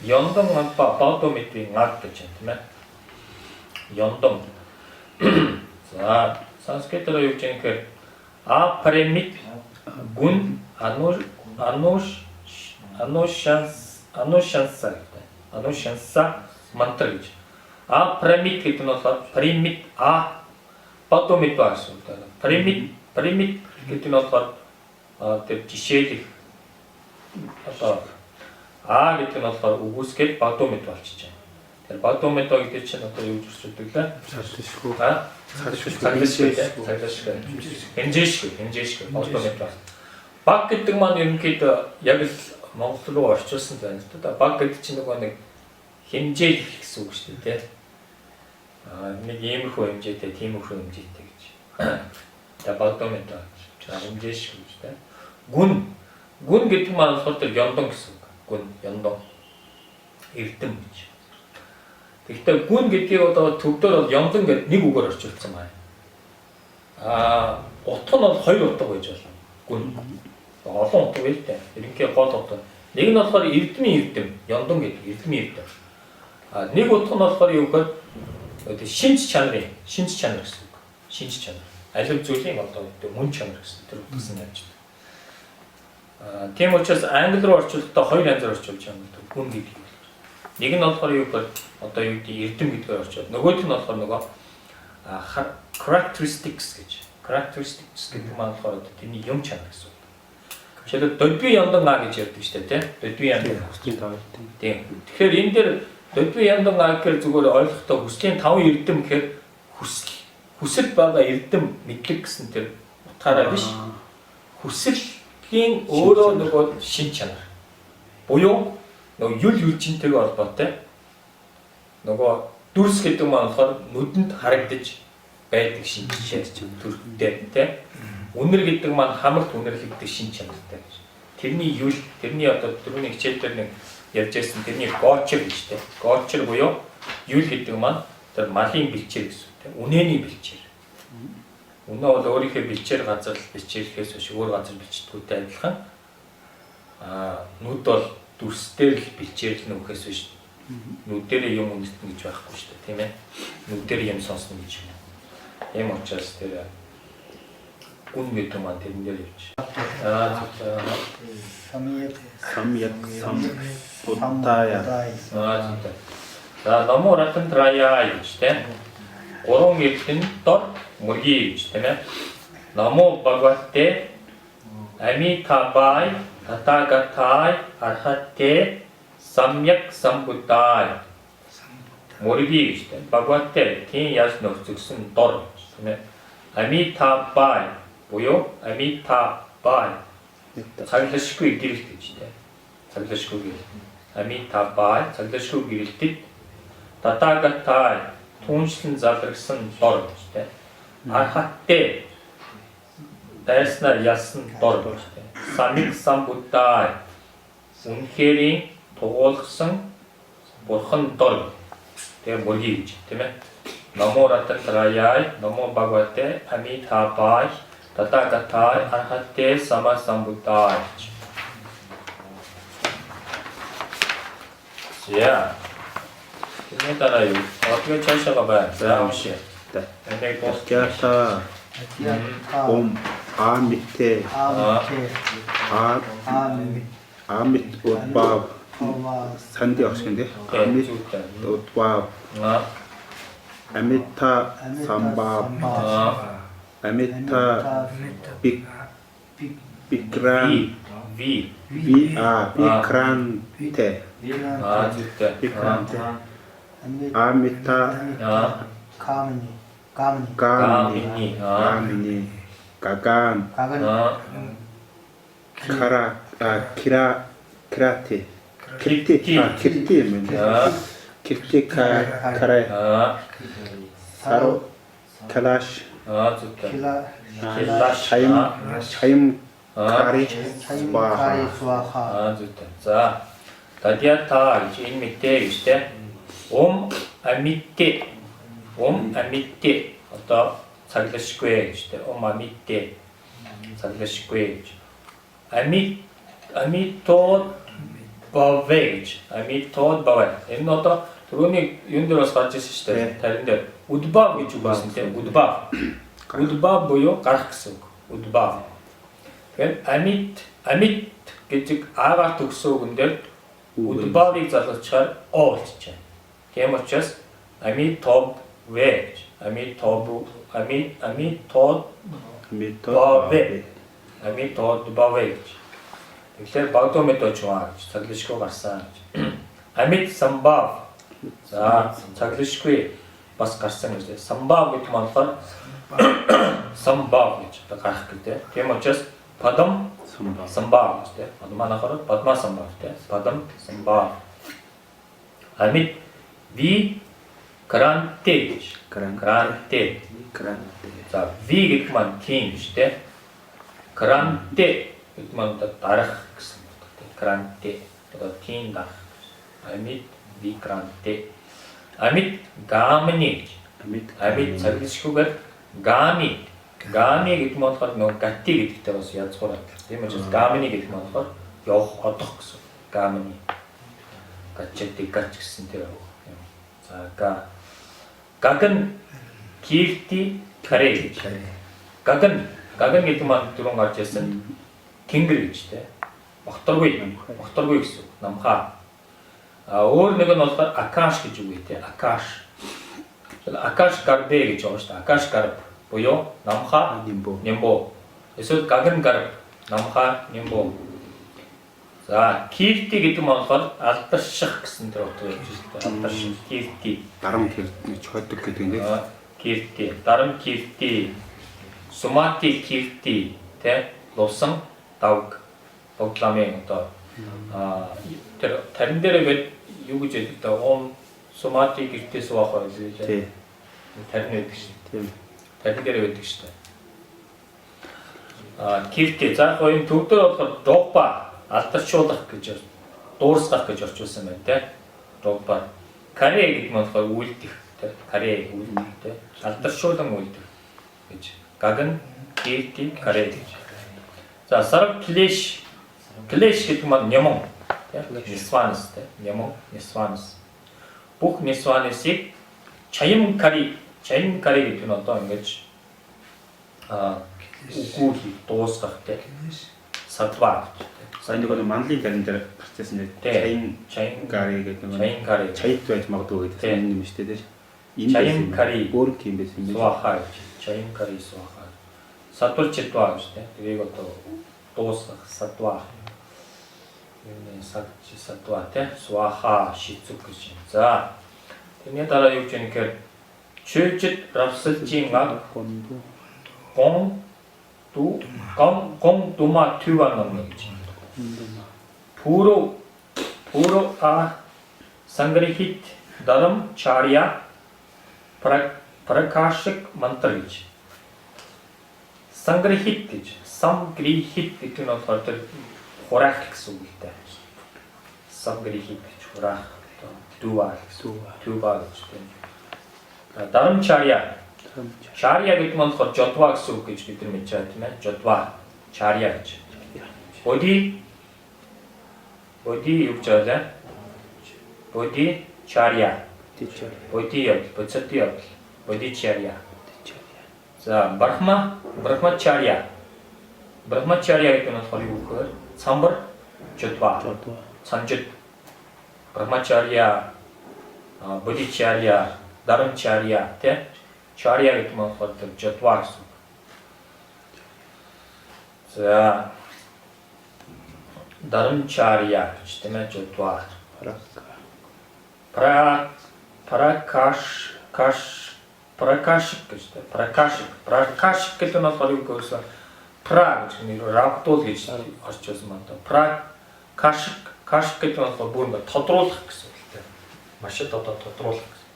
연동 안바 바도미트리 낫겠지, 그러면 연동. 자, 산스크리트로 육체는 그 아파레밋 군 아노샨사 만트리지. 아파레밋 гэдэг нь болохоор примит 바도미트 асуултаа. примит гэдэг нь болохоор тэр жишээлэх одоо гэдэг нь болохоор үгүйсгээд бадомет болчихж байна. Тэр бадомет гэдэг чинь одоо юу гэж үздэг лээ? Цаашгүй. Цаашгүй. Хэмжээшгүй бадомет байна. Баг гэдэг маань ерөнхийдөө яг л Монгол руу орчуулсан байна л да. Баг гэдэг чинь нэг хэмжээлэх гэсэн үг шүү дээ. Нэг иймэрхүү хэмжээтэй, тиймэрхүү хэмжээтэй гэж. За бадомет байна. Хэмжээшгүй гэж дээ. Гүн гэдэг маань болохоор тэр ёндон гэсэн үг. Гүн ёндон эрдэм гэж. Тэгэхдээ гүн гэдгийг одоо төвдөр бол ёндон гэдэг нэг үгээр орчуулсан байна. Утга нь бол хоёр утга байж болно. Гүн олон утга байл та. Ерөнхий гол утга. Нэг нь болохоор эрдмийн эрдэм, ёндон гэдэг эрдмийн эрдэм. Нэг утга нь болохоор юу гэхээр шинж чанар гэсэн үг. Шинж чанар. Аль зүйлийн одоо мөн чанар гэсэн тэр утгасан яаж. Тийм учраас англи руу орчуулахдаа хоёр янзаар орчуулж байгаа юм даа. Гүн гэдэг. Нэг нь болохоор юу гэхээр одоо юу гэдэг эрдэм гэдгээр орчуулж. Нөгөөх нь болохоор нөгөө characteristics гэж. Characteristics гэдэг маань болохоор тэрний юм чанар гэсэн үг. Жишээлбэл додби яндан гэж ярьдаг шүү дээ, тийм. Додби яндан хүслийн тав эрдэм. Тийм. Тэгэхээр энэ дээр додби яндан гэхээр зүгээр ойлгохдоо хүслийн тав эрдэм гэхээр хүсэл байгаа эрдэм мэдлэг гэсэн тэр утгаараа биш. Хүслийн өөрөө нөгөө шин чанар. Буюу нөгөө юл юлжинтэйг холбоотой. Нөгөө дүрс гэдэг маань болохоор нүдэнд харагдаж байдаг шин төрхтэй тийм. Үнэр гэдэг маань хамарт үнэрлэгдэх шин чанартай гэж. Тэрний юл, тэрний одоо түрүүний хичээл дээр нэг ярьж байсан тэрний гочер гэж тийм. Гочер буюу юл гэдэг маань тэр малын бэлчээр гэсэн тийм. Үнэний бэлчээр. Үнэ бол өөрийнхөө бэлчээр газар бичээлхээс биш өөр газар бичдэггүйтэй адилхан. Нүд бол дүрсдээр л бэлчэрлэн өгөхөөс биш. Нүдээр юм үнэлтэн гэж байхгүй шүү дээ, тийм ээ. Нүдээр юм сонсно гэж юм. Ийм учраас тэр гүн гэдэг маань тэрэн дээр явж. Самбутая. За номоо ратан трая гэж тийм. Гурван эрдэнэ дор мөргий гэж тийм ээ. Намо Бхагавате Амитабай Татагатай Архате Самьяк Самбутай мөргий гэж тийм. Бхагавате тийм яс нөхцөгсөн дор тийм ээ. Амитабай буюу Амитабай цаглашгүй гэрэлт гэж тийм. Цаглашгүй гэрэлт. Амитабай цаглашгүй гэрэлтэд Татагатай түншлэн залрагсан дор гэж тийм. Архатте дайснаар ялсан дор гэж тийм. Самик самбутай үнхэрийн тугуулгсан бурхан дор. Тэгээ мөргий гэж тийм ээ. Намо рататраяй, намо Бхагавате Амитабай Татагатай Архатте Сама Самбутай. За. Ini taray. 어떻게 찾아가 봐요? 자, 혹시. 네. 근데 뭐 아키아타 아미테 아밋 옷밥 산디 어신데 아밋 옷밥 아미타 삼밥 아미타 빅그란 비크란테 진짜. 비크란테 아미타 가미니 가간 키라테 kirti 뭔데 kirti 카레 사로 칼라시 좋다. 차임 카리 스와하. 좋다. 자, 다디아타 이제 밑에 있대. 아미테 아미테 어떤 자기가시고에 있대. 아미테 자기가시고에 아미토 удбавэж. Амит тодбавэ. Энэ одоо түрүүний юун дээр бас гарч ирсэн шүү дээ. Тарин дээр удбав гэж үг байсан тийм. Удбав. Удбав буюу гарах гэсэн үг. Удбав. Тэгэхээр amit гэдэг агаар төгсөн үгэн дээр удбавыг залгуулчихаар о болчихжээ. Тийм учраас amit тодбавэж. Amit тодбавэж. Тэгэхээр багдомэд очваа гэж цаглишгүй гарсан. Amit самбав. За цаглишгүй бас гарсан гэж. Самбав гэдэг нь болохоор самбав гэж гарах гэдэг. Тийм учраас падам самбав гэдэг. Манайхаар падма самбав гэдэг. Падам самбав. Amit ви гранте. Гранте. За ви гэдэг маань тийм шүү дээ. Гранте гэдэг маань дарах гэсэн үг. Гранте. Одоо тийм дарах. Amit ви гранте. Amit гамни. Amit цаглишгүйгээр гами. Гами гэдэг нь болохоор нөгөө гати гэдэгтэй бас язгуураа. Тийм учраас гамни гэдэг нь болохоор явах одох гэсэн. Гамни. Гачти гач гэсэн тэр. За гаган кирти карэ. Гаган гэдэг маань түрүүн гарч ирсэн тэнгэр гэж тэ. Бохторгүй гэсэн. Намхаа. Өөр нэг нь болохоор акаш гэж үг ээ. Акаш. Акаш гарбэ гэж байгаа шүү дээ. Акаш гарб буюу намхаа нимбо. Эсвэл гаган гарб намхаа нимбо. За кирти гэдэг нь болохоор алдарших гэсэн тэр утга явж байна. Алдарших кирти. Дарам гэж хойдог гэдэг нь тийм. Кирти. Дарам кирти. Сумати кирти. Тэ лусан давг богламын одоо тэр тарин дээр юу гэж хэлдэг та он сумати кирти суах гэж тийм. Тарин байдаг шүү. Тийм. Тарин дээр байдаг шүү. Кирти. За энэ төв дээр болохоор догба алдаршуулах гэж дуурсгах гэж орчуулсан байна те. Догба. Карэ гэдэг нь болохоор үлдэх те. Карэ үлдэх те. Алдаршуулан үлдэх гэж. Гаган кирти карэ гэж. За сарав клеш. Клеш гэдэг нь нямон те. Нисванс те. Нямон нисванс. Бүх нисвансыг чаим кари гэдэг нь одоо ингэж үгүй дуусгах те. Сатва. За энэ нэг манлын тарин дээр процесс нь чаин кари гэдэг нь чайт байж магадгүй гэдэг юм шүү дээ. Чаин кари өөр тийм байсан юм байна. Суахаа. Чаин кари суахаа. Сатвал читва шүү дээ. Тэрийг одоо дуусгах сатва. Энэ сатва те суахаа шицүг гэж. За тэрний дараа юу гэж юм гэхээр чөчөд равсалжийн аг гон дума тюван номно гэж. Puro Sangrihit Dharam Charya Prakashik Mantra гэж. Sangrihit гэж. Samgrihit гэдэг нь болохоор хураах гэсэн үг дээ. Samgrihit гэж хураах. Duva гэж тийм. Dharam Charya. Charya гэдэг нь болохоор жодва гэсэн үг гэж бид нар мэдж байгаа тийм ээ. Жодва, Charya гэж. Боди юу гэж байна? Боди Charya. Боди Charya. За Brahmacharya. Brahmacharya гэдэг нь болохоор юу гэхээр самбар жодва. Санжид. Brahmacharya, Bodhicharya, Dharamcharya тэ. Charya гэдэг нь болохоор жодва гэсэн. За Dharamcharya гэж тийм ээ жодва. Prakashik гэж тийм. Prakashik гэдэг нь болохоор юу гэсэн пра гэж нэр равдуул гэж орчуулсан байна. Prakashik гэдэг нь болохоор бүр ингэ тодруулах гэсэн үг тийм. Маш их одоо тодруулах гэсэн.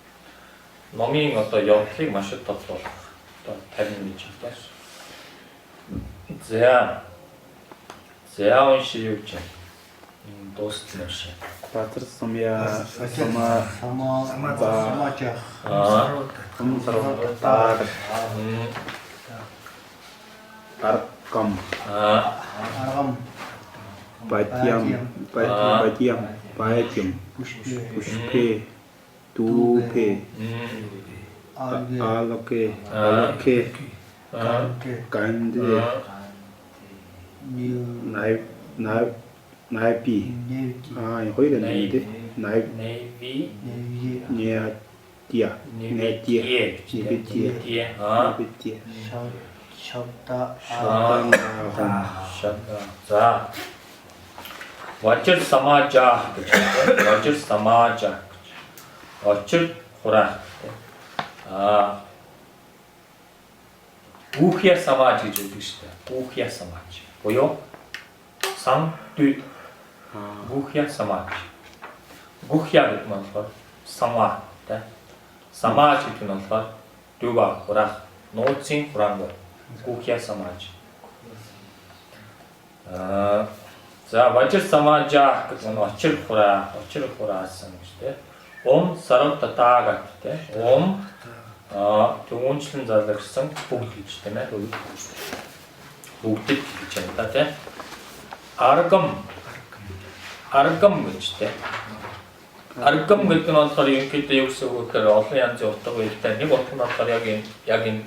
Номын одоо явдлыг маш их тодруулах. Одоо 50 гэж байна. За уншиж юу гэж дууссан юм шиг. Баатар сумя самачах. Аркам. Батьям. Badium. Pushpe. Dupe. Alake. Gande. Naipi. Hỏi là này đấy. Navy. Tia. 자, 어쩔 사마자, 어쩔 사마자, 어쩔 호라. 우히야 사마지 주듯이다. 우히야 사마지. 뭐요? 상뒤. 우히야 사마지. 우히야 그러면 상화. 사마지 주는 것. 두바 호라. 노칭 호란 거. 우히야 사마지. 자, 어쩔 사마자 그건 어쩔 호라 쓰는 것인데 사람따다 같을 때 좋은 자들성 복귀지 때문에 복귀 있잖아. 때 아르금 그치 때 아르금 그때는 소리 이렇게 때 욕쓰고 그 어떤 양지 어떻게 일단 이거 어떤 소리 여긴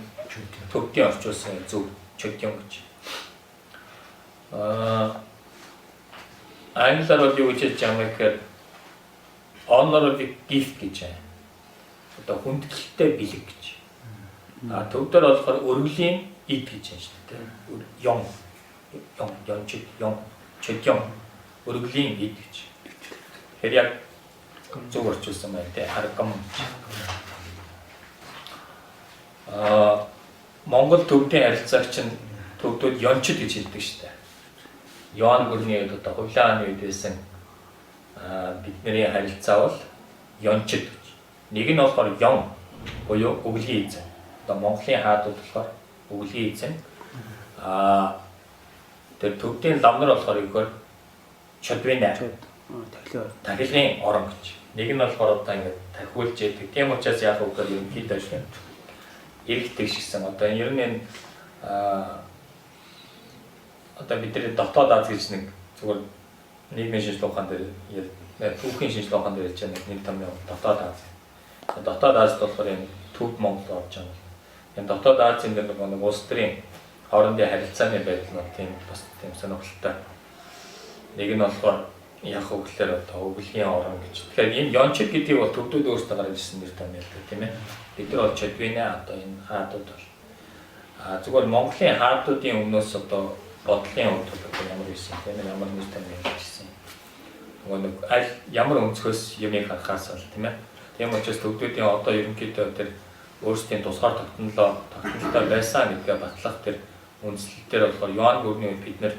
독대 없었어요. 적경 그치. Англиар юу гэж хэлж байгаа юм гэхээр honorary gift гэж байна. Одоо хүндгэлтэй бэлэг гэж. Төвдөр болохоор өргөлийн эд гэж байна шүү дээ. Чөдён өргөлийн эд гэж. Тэгэхээр яг зөв орчуулсан байна те. Аргам. Монгол төвдийн харилцаагч нь төвдөд ёнчд гэж хэлдэг шүү дээ. Yoan гүрний одоо хувлааны үед байсан бидний харилцаа бол ёнчд гэж. Нэг нь болохоор ён буюу өвлийн эзэн. Одоо Монголын хаадууд болохоор өвлийн эзэн. Тэр төвдийн ламнар болохоор ихээр чодвинаа. Тахилын орон гэж. Нэг нь болохоор одоо ингэ тахиулж яадаг. Тийм учраас яг үгээр ерөнхийдөө шүү. Иргэдэг шигсэн. Одоо ер нь одоо бидний дотоод Аз гэж нэг зүгээр нийгмийн шинжилгээ ухаан дээр түүхийн шинжилгээ ухаан дээр хэлж байгаа нэг том юм дотоод Аз. Дотоод Азд болохоор энэ төв Монгол орж байгаа. Энэ дотоод Азийн дээр нэг улс төрийн хоорондын харилцааны байдал нь тийм бас тийм сонирхолтой. Нэг нь болохоор яг хөглөөр одоо өвлийн орон гэж. Тэгэхээр энэ ёнчд гэдгийг бол төвдүүд өөрсдөө гаргаж ирсэн нэр том ялдаг тийм ээ. Бид нар бол чодвинаа одоо энэ хаадууд бол зүгээр Монголын хаадуудын өмнөөс одоо бодлын хувьд ямар байсан тийм ээ ямар нэр том байсан. Нэг аль ямар өнцгөөс юмыг харахаас бол тийм ээ. Тийм учраас төвдүүдийн одоо ерөнхийдөө тэр өөрсдийн тусгаар тогтнолтой байсан гэдгээ батлах тэр үндслэл дээр болохоор Yoan гүрний үед бид нэр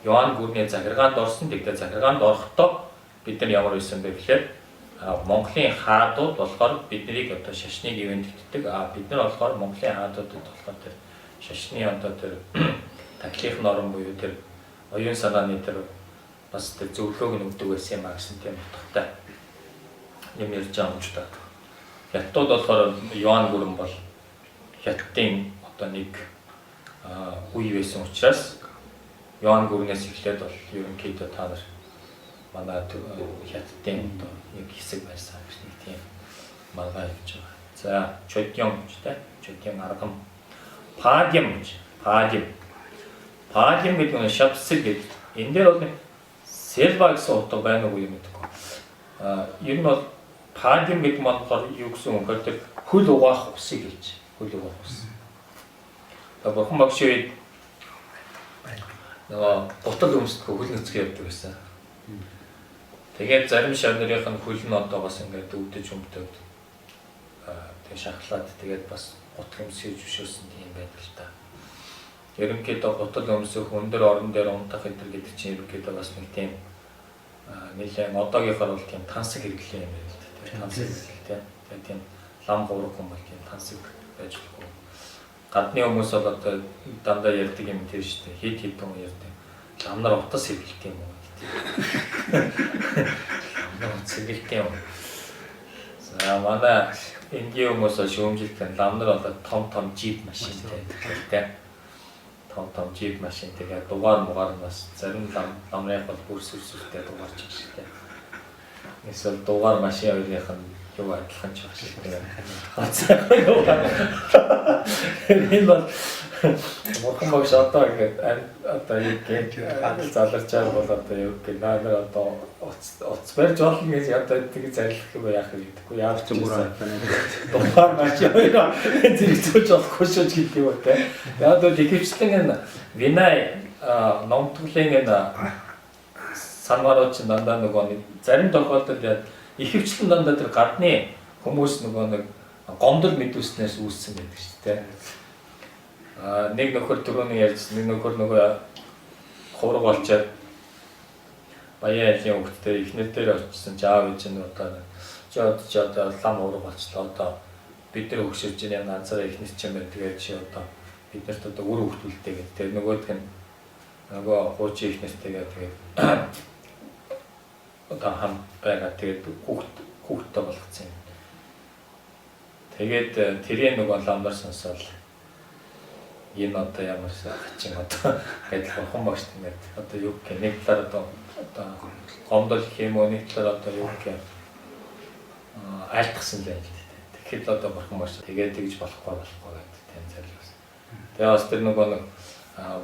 Yoan гүрний захиргаанд орсон. Тэгтээ захиргаанд орохдоо бид нар ямар байсан бэ гэхээр Монголын хаадууд болохоор биднийг одоо шашныг ивэнтгддэг. Бид нар болохоор Монголын хаадуудад болохоор тэр шашны одоо тэр тахилын норм буюу тэр оюун санааны тэр бас тэр зөвлөгөөг нь өгдөг байсан юм а гэсэн тийм утгатай юм ярьж байгаа юм ч та. Хятадууд болохоор Yoan гүрэн бол хятадын одоо нэг үе байсан учраас Yoan гүрнээс эхлээд бол ерөнхийдөө та нар манай хятадын одоо нэг хэсэг байсан гэж нэг тийм маргаа явж байгаа. За чодён гэж тэ чодён аргам Падим гэж Падим гэдэг нь шавсэг гэдэг. Энэ дээр бол Selva гэсэн утга байна уу юм гэдэггүй. Ер нь бол Падим гэдэг нь болохоор юу гэсэн үг вэ? Тэр хөл угаах усыг хэлж. Хөл угаах ус. Тэгээ бурхан багш үед нөгөө бутал өмсдгөө хөл нөцгөө явдаг байсан. Тэгээд зарим шавнырийнх нь хөл нь одоо бас ингээд өвдөж өмдөд. Тэгээ шахлаад тэгээд бас бутал өмсөж өшөөсөн юм байдаг л та. Ерөнхийдөө бутал өмсөх өндөр орон дээр унтах гэдэг чинь ерөнхийдөө бас нэг тийм нэлээд одоогийнхоор бол тийм тансаг хэрэглээ юм байна л да. Тийм тансаг хэрэгтэй. Тэгээд тийм лам гурав хүн бол тийм тансаг байж болохгүй. Гадны хүмүүс бол одоо дандаа ярьдаг юм тийм шүү дээ. Хит хүн ярьдаг. Лам нар утас хэрэглэдэг юм уу гэдэг. Лам нар хэрэглэдэг юм. За манай энгийн хүмүүс шүүмжилтэн лам нар бол том жип машинтай тийм. Том жип машин тэгээ дугаар мугаар бас зарим ламрах бол бүр сүртэй дугаарч байгаа шүү дээ. Эсвэл дугаар машин хоёрынх нь юу адилхан ч багш тийм. Хацаа юу. Энэ бол бурхан багш одоо ингээд одоо юу гэж адил заларч байгаа бол одоо юу гэх наа одоо уц барьж болно гэж одоо тийг зарлах юм яах вэ гэдэггүй яах ч юм уу. Дугаар машин хоёроо зэрэгцүүлж болохгүй шүү гэдэг юм те. Яг одоо ихэвчлэн энэ винай номтглын энэ санварууд чинь дандаа нөгөө нэг зарим тохиолдолд ихэвчлэн дандаа тэр гадны хүмүүс нөгөө нэг гомдол мэдүүлснээс үүссэн байдаг шүү дээ. Нэг нөхөр түрүүний ярьсан нэг нөхөр нөгөө хураг болчоод баяа айлын хөвгтөө ихнэр дээр очсон жаав гэж нь одоо чи одоо лам хураг болчлоо одоо бид нар хөшөж ийн ганцаараа ихнэр ч юм байна тэгээд чи одоо биднэрт одоо үр хөвгтүүлтэй гэдэг. Тэгээд нөгөөх нь нөгөө хуучин ихнэртэйгээ тэгээд одоо хам байгаа тэгээд хүүхдтэй болгоцсон юм. Тэгээд тэрийн нөгөө ламдар сонсоод энэ одоо ямар хачин одоо гэдэг бурхан багш тэгээд одоо юу гэх нэг талаар одоо гомдол хэм үү нэг талаар одоо юу гэх айлтгсан л байл. Тэгэхэд одоо бурхан багш тэгээд тэгж болохгүй гэдэг тань зарлаас. Тэгээд бас тэр нөгөө нэг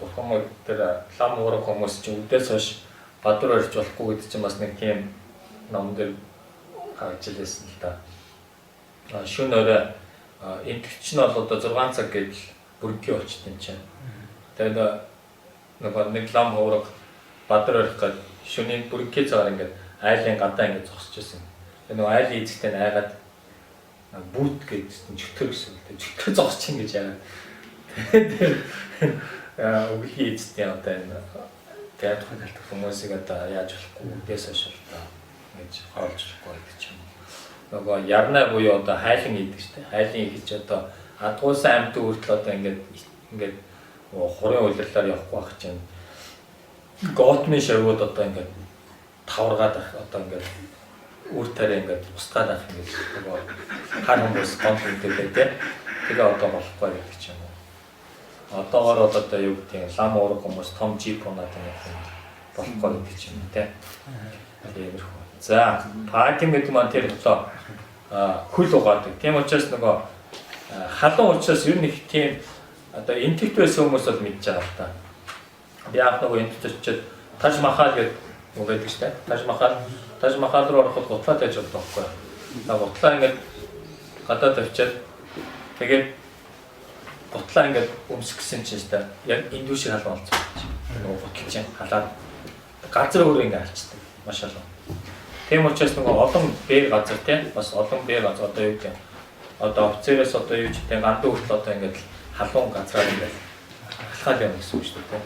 бурхан мөр тэр лам уурах хүмүүс чинь үдээс хойш бадур орж болохгүй гэдэг чинь бас нэг тийм ном дээр гарч илсэн л да. Шөнө өрөө энтгч нь бол одоо 6 цаг гэж бүргийн очтон чинь. Тэгээд нөгөө нэг лам уурах бадур орох гэж шөнийн бүргийн цагаар ингээд айлын гадаа ингээд зогсож байсан. Тэгээд нөгөө айлын эзэгтэй айгаад бүүт гэж чөтгөр гэсэн. Чөтгөр зогсож ин гэж яагаад. Тэгээд өглөө эзэгтэй одоо энэ тэгээд хагалтах хүмүүсийг одоо яаж болохгүй үдээс хойш одоо гэж хаалж болохгүй гэдэг ч юм. Нөгөө ярнаа буюу одоо хайлан идэг штэ. Хайлан идэж одоо адгуусан амьд хүртэл одоо ингээд хурын улирлаар явахгүй байх чинь. Готмын шавууд одоо ингээд таваргаад одоо ингээд үр тарай ингээд устгаад авах юм гэж нөгөө хар хүмүүс контент гэдэг. Тэгээ одоо болохгүй гэдэг ч юм. Одоогоор одоо юу гэдэг нь лам уурах хүмүүс том жип унаад байгаа болохгүй гэдэг ч юм те. Тиймэрхүү. За, паатим гэдэг маань тэр болоо хөл угаадаг. Тийм учраас нөгөө халуун учраас ер нь их тийм одоо энтэгт байсан хүмүүс бол мэдж байгаа л та. Би анх нөгөө энтэгт очиод Таж Махал гэдэг үг байдаг шүү дээ. Таж Махал руу ороход гутлаа тааж болдог байхгүй. Гутлаа ингээд гадаад авчиад тэгээд гутлаа ингээд өмсгсөн чинь шүү дээ. Яг эндүү шиг халуун болсон гэж. Нөгөө гутал чинь халаад газар өөр ингээд алчдаг. Маш олон. Тийм учраас нөгөө олон бээр газар тийм бас олон бээр газар одоо юу гэдэг одоо офицероос одоо юу ч тийм гандан хүртэл одоо ингээд халуун газраар ингээд халахад явна гэсэн үг шүү дээ.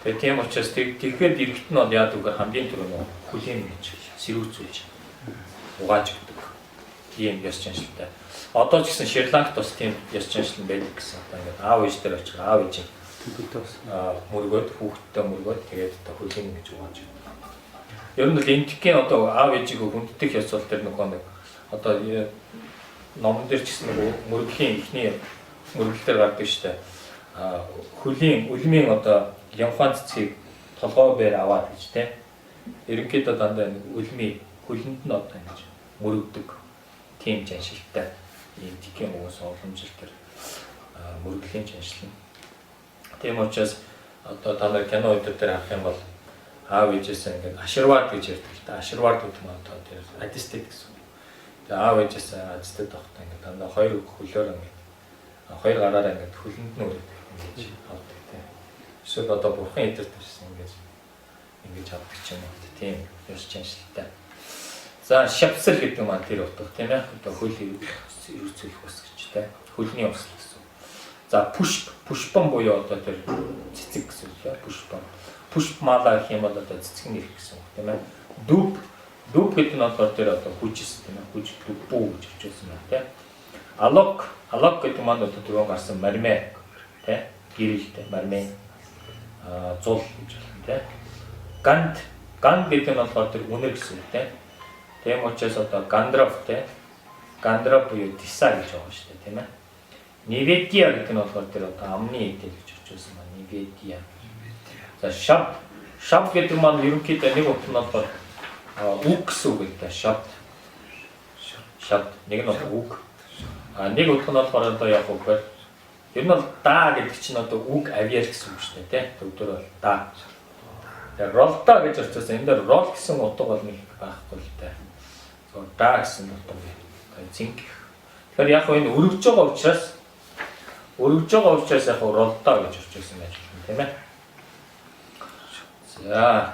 Тэгээ тийм учраас тэгэхэд иргэд нь бол яадаг вэ хамгийн түрүү нөгөө хүлийн гэж сэрүүцүүлж угааж өгдөг. Тийм яс chancelтай. Одоо ч гэсэн Шри-Ланкт бас тийм яс chancel байдаг гэсэн. Одоо ингээд аав ээж дээр очих аав ээж мөргөөд хүүхдтэй мөргөөд тэгээд одоо хүлийн гэж угааж өгдөг. Ер нь л энтгийн одоо аав ээжийг хүнддэх ёс бол тэр нэг одоо номон дээр ч гэсэн мөрөглөхийн ихний мөрөглөлтөөр гардаг шүү дээ. Хөлийн үлмийн одоо ямфан цэцгийг толгой бээр аваад гэж тийм. Ерөнхийдөө дандаа үлмийн хөлөнд нь одоо ингэж мөрөгдөг тийм жаншилтай энтгийн уус уламжлал төр мөрөглөхийн жаншил. Тийм учраас одоо та нар кино өдөр дээр харах юм бол аав ээжээс ингээд аширваад гэж ярьдаг л да. Аширваад гэдэг нь одоо тэр адистед гэсэн. Тэгээ аав ээжээс адистед авахтаа ингээд дандаа хоёр хөлөөр ингээд хоёр гараараа ингээд хөлөнд нь өрөөд ингэж авдаг тийм. Эсвэл одоо бурхан эдэрт ирсэн ингэж авдаг ч юм уу. Тийм ёс chancelтай. За шавсал гэдэг нь маань тэр утга тийм ээ. Одоо хөл ирүүлцүүлэх ус гэж тийм. Хөлний ус гэсэн. За пушпан буюу одоо тэр цэцэг гэсэн үг тийм. Пушп мала гэх юм бол одоо цэцэг нэр гэсэн үг тийм ээ. Дүб гэдэг нь болохоор тэр одоо хүчс тийм ээ. Хүч дүбүү гэж хэлсэн байна тийм. Алог гэдэг маань одоо түрүүн гарсан мармэ тийм. Гэрэлтэй мармэ зул гэж байна тийм. Ганд гэдэг нь болохоор тэр үнэр гэсэн үг тийм. Тийм учраас одоо гандрав тийм. Гандрав буюу тиса гэж байгаа шүү дээ тийм ээ. Ниведия гэдэг нь болохоор тэр одоо амны эдэл гэж очсон байна. Ниведия. За шав гэдэг маань ерөнхийдөө нэг утга нь болохоор үг гэсэн үг л да. Shot. Нэг нь бол үг. Нэг утга нь болохоор одоо яг үгээр ер нь бол даа гэдэг чинь одоо үг авьяас гэсэн үг шүү дээ, тийм. Төвдөр бол даа. Тэгээ ролдоо гэж орчуулсан. Энэ дээр рол гэсэн утга бол нэг байхгүй л дээ. Зөв даа гэсэн утга бий. Зинг. Тэгэхээр яг энэ өргөж байгаа учраас яг ролдоо гэж орчуулсан байж байна, тийм ээ. За